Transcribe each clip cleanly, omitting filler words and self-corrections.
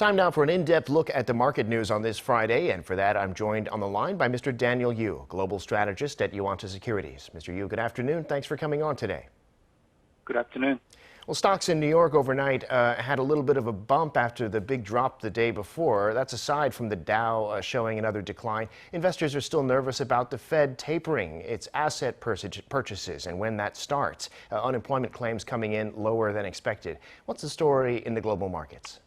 Time now for an in-depth look at the market news on this Friday, and for that I'm joined on the line by Mr. Daniel Yu, Global Strategist at Yuanta Securities. Mr. Yu, good afternoon. Thanks for coming on today. Good afternoon. Well, stocks in New York overnight had a little bit of a bump after the big drop the day before. That's aside from the Dow showing another decline. Investors are still nervous about the Fed tapering its asset purchases and when that starts. Unemployment claims coming in lower than expected. What's the story in the global markets?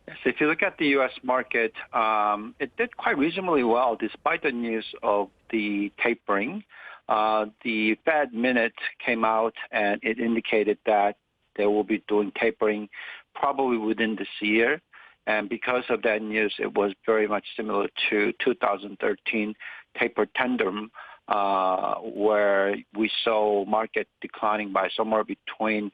Yes, if you look at the U.S. market, it did quite reasonably well despite the news of the tapering. The Fed minute came out and it indicated that they will be doing tapering probably within this year. And because of that news, it was very much similar to 2013 taper tandem, where we saw market declining by somewhere between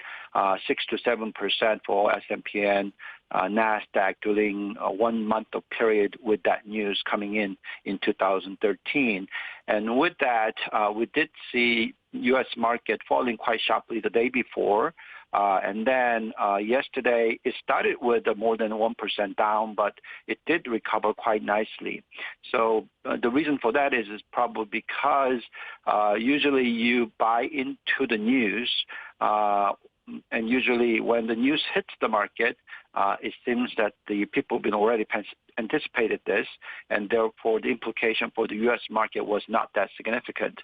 6 to 7% for S&P and NASDAQ during a 1 month of period with that news coming in 2013. And with that, we did see U.S. market falling quite sharply the day before. And then yesterday, it started with more than 1% down, but it did recover quite nicely. So the reason for that is probably because usually you buy into the news, and usually when the news hits the market, it seems that the people have been already anticipated this, and therefore the implication for the U.S. market was not that significant.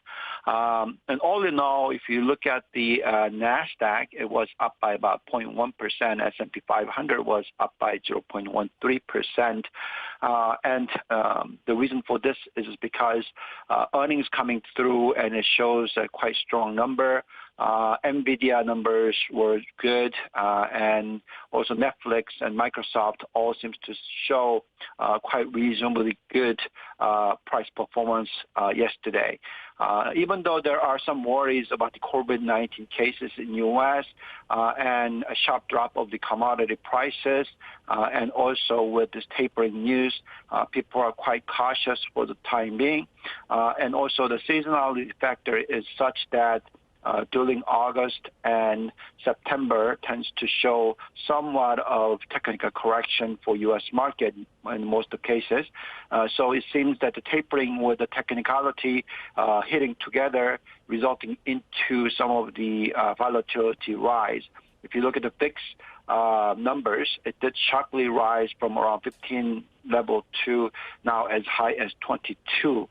And all in all, if you look at the NASDAQ, it was up by about 0.1%. S&P 500 was up by 0.13%. And the reason for this is because earnings coming through, and it shows a quite strong number. NVIDIA numbers were good, and also Netflix and Microsoft all seems to show quite reasonably good price performance yesterday. Even though there are some worries about the COVID-19 cases in the U.S. And a sharp drop of the commodity prices, and also with this tapering news, people are quite cautious for the time being. And also the seasonality factor is such that during August and September tends to show somewhat of technical correction for U.S. market in most of the cases. So it seems that the tapering with the technicality hitting together, resulting into some of the volatility rise. If you look at the VIX numbers, it did sharply rise from around 15 level to now as high as 22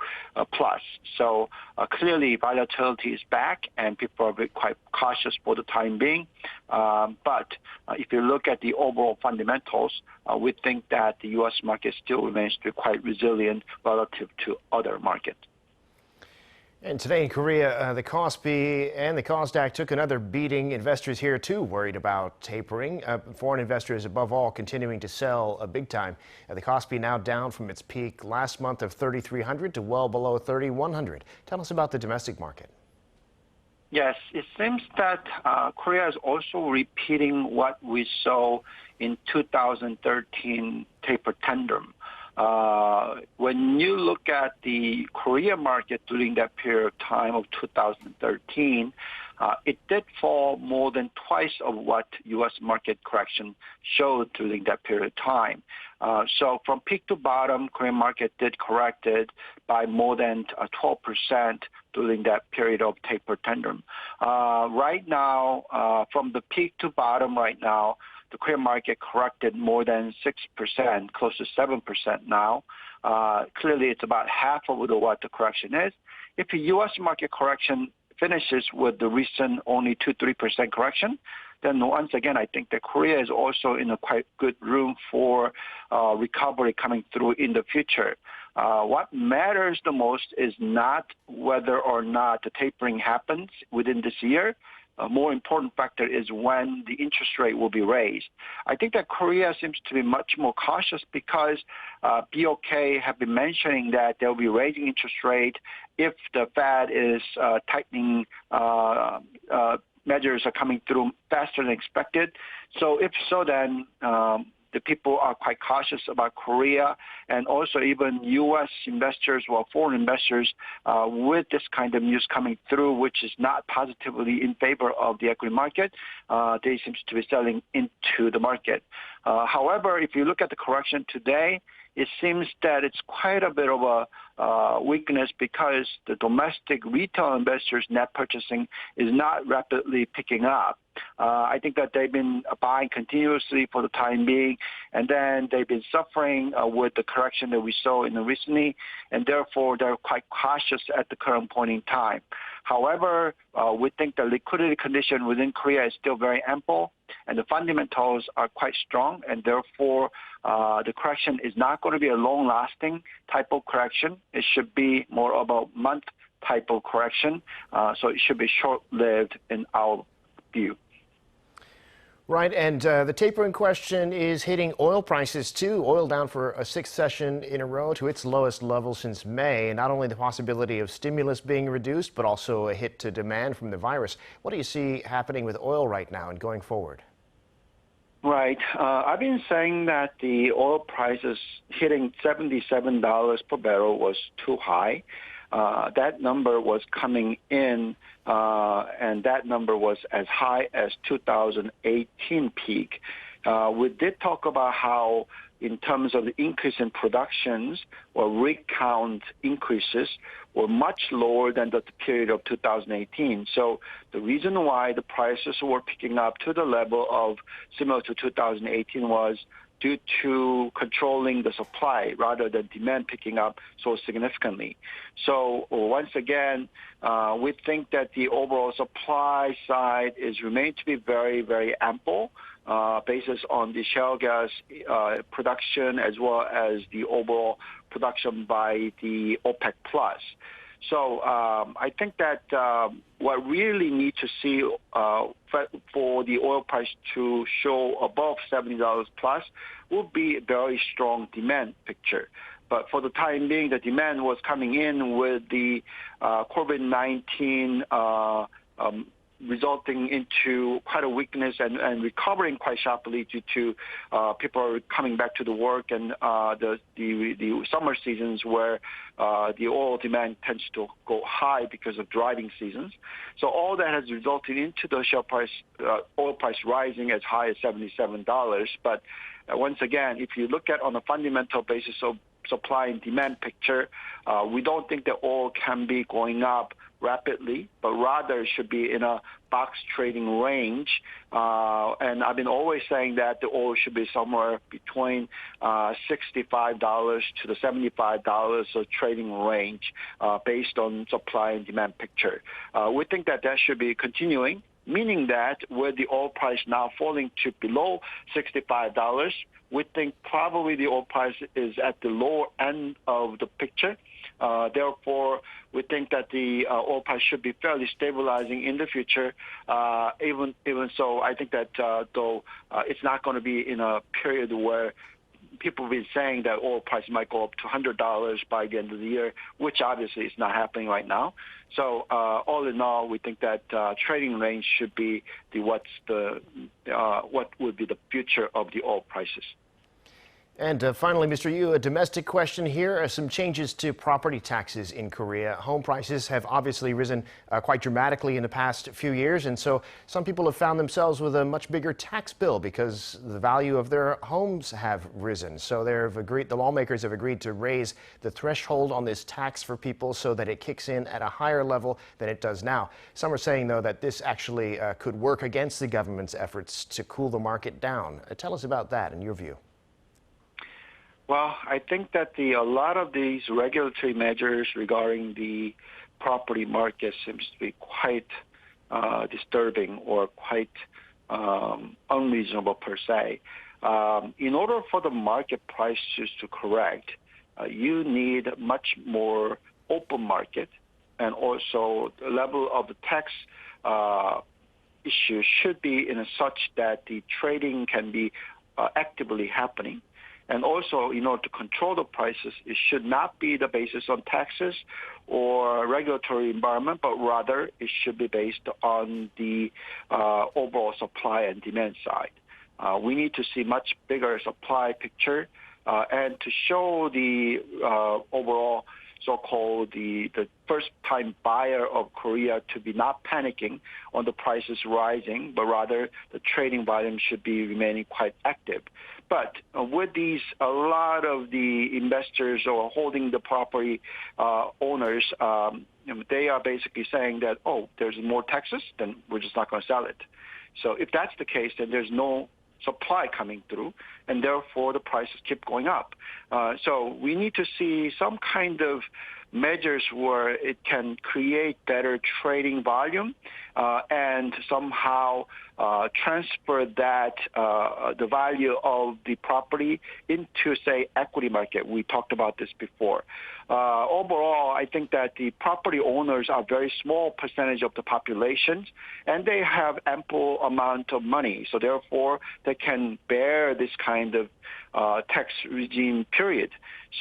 plus. So clearly volatility is back, and people are quite cautious for the time being. But if you look at the overall fundamentals, we think that the U.S. market still remains to be quite resilient relative to other markets. And today in Korea, the KOSPI and the KOSDAQ took another beating. Investors here, too, worried about tapering. Foreign investors, above all, continuing to sell big time. The KOSPI now down from its peak last month of 3,300 to well below 3,100. Tell us about the domestic market. Yes, it seems that Korea is also repeating what we saw in 2013 taper tandem. When you look at the Korea market during that period of time of 2013, it did fall more than twice of what U.S. market correction showed during that period of time. So from peak to bottom, Korean market did corrected by more than 12% during that period of taper tandem. Right now, from the peak to bottom right now, the Korean market corrected more than 6%, close to 7% now. Clearly, it's about half of what the correction is. If the U.S. market correction finishes with the recent only 2-3% correction, then once again, I think that Korea is also in a quite good room for recovery coming through in the future. What matters the most is not whether or not the tapering happens within this year. A more important factor is when the interest rate will be raised. I think that Korea seems to be much more cautious because BOK have been mentioning that they'll be raising interest rate if the Fed is tightening measures are coming through faster than expected. So if so, then the people are quite cautious about Korea, and also even U.S. investors or foreign investors with this kind of news coming through, which is not positively in favor of the equity market, they seem to be selling into the market. However, if you look at the correction today, it seems that it's quite a bit of a weakness because the domestic retail investors' net purchasing is not rapidly picking up. I think that they've been buying continuously for the time being, and then they've been suffering with the correction that we saw in the recently, and therefore they're quite cautious at the current point in time. However, we think the liquidity condition within Korea is still very ample, and the fundamentals are quite strong, and therefore the correction is not going to be a long-lasting type of correction. It should be more of a month type of correction, so it should be short-lived in our view. Right, and the tapering question is hitting oil prices too. Oil down for a sixth session in a row to its lowest level since May. And not only the possibility of stimulus being reduced, but also a hit to demand from the virus. What do you see happening with oil right now and going forward? Right. I've been saying that the oil prices hitting $77 per barrel was too high. That number was coming in, and that number was as high as 2018 peak. We did talk about how, in terms of the increase in productions or rig count increases, were much lower than the period of 2018. So the reason why the prices were picking up to the level of similar to 2018 was due to controlling the supply rather than demand picking up so significantly. So once again, we think that the overall supply side is remained to be very, very ample, basis on the shale gas production as well as the overall production by the OPEC Plus. So I think that what really need to see for the oil price to show above $70 plus will be a very strong demand picture. But for the time being, the demand was coming in with the COVID-19 resulting into quite a weakness and recovering quite sharply due to people coming back to the work and the summer seasons where the oil demand tends to go high because of driving seasons. So all that has resulted into the shale price, oil price rising as high as $77. But once again, if you look at on a fundamental basis of supply and demand picture, we don't think that oil can be going up rapidly, but rather should be in a box trading range. And I've been always saying that the oil should be somewhere between $65 to the $75 a trading range based on supply and demand picture. We think that that should be continuing, meaning that with the oil price now falling to below $65, we think probably the oil price is at the lower end of the picture. Therefore, we think that the oil price should be fairly stabilizing in the future. Even so, I think that though it's not going to be in a period where people have been saying that oil price might go up to $100 by the end of the year, which obviously is not happening right now. So all in all, we think that trading range should be what would be the future of the oil prices. And finally, Mr. Yu, a domestic question here. Some changes to property taxes in Korea. Home prices have obviously risen quite dramatically in the past few years. And so some people have found themselves with a much bigger tax bill because the value of their homes have risen. So the lawmakers have agreed to raise the threshold on this tax for people so that it kicks in at a higher level than it does now. Some are saying, though, that this actually could work against the government's efforts to cool the market down. Tell us about that in your view. Well, I think that a lot of these regulatory measures regarding the property market seems to be quite disturbing or quite unreasonable per se. In order for the market prices to correct, you need much more open market, and also the level of the tax issue should be in such that the trading can be actively happening. And also, in order to control the prices, it should not be the basis on taxes or regulatory environment, but rather it should be based on the overall supply and demand side. We need to see much bigger supply picture and to show the overall so-called the first-time buyer of Korea to be not panicking on the prices rising, but rather the trading volume should be remaining quite active. But with these, a lot of the investors or holding the property owners, they are basically saying that, oh, there's more taxes, then we're just not going to sell it. So if that's the case, then there's no supply coming through, and therefore the prices keep going up. So we need to see some kind of measures where it can create better trading volume and somehow transfer that the value of the property into, say, equity market. We talked about this before. Overall, I think that the property owners are a very small percentage of the population, and they have ample amount of money. So therefore, they can bear this kind of tax regime period.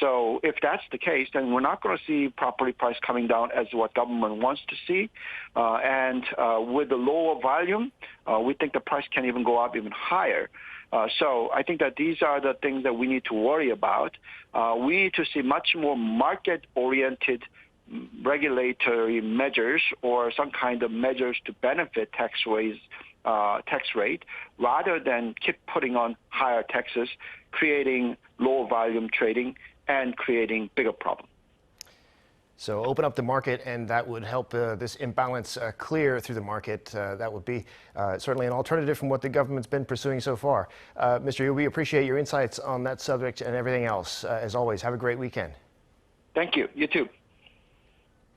So if that's the case, then we're not going to see property price coming down as what government wants to see. And with the lower volume, we think the price can even go up even higher. So I think that these are the things that we need to worry about. We need to see much more market-oriented regulatory measures or some kind of measures to benefit tax rate rather than keep putting on higher taxes, creating low volume trading and creating bigger problems. So open up the market, and that would help this imbalance clear through the market. That would be certainly an alternative from what the government's been pursuing so far. Mr. Yu, we appreciate your insights on that subject and everything else. As always, have a great weekend. Thank you. You too.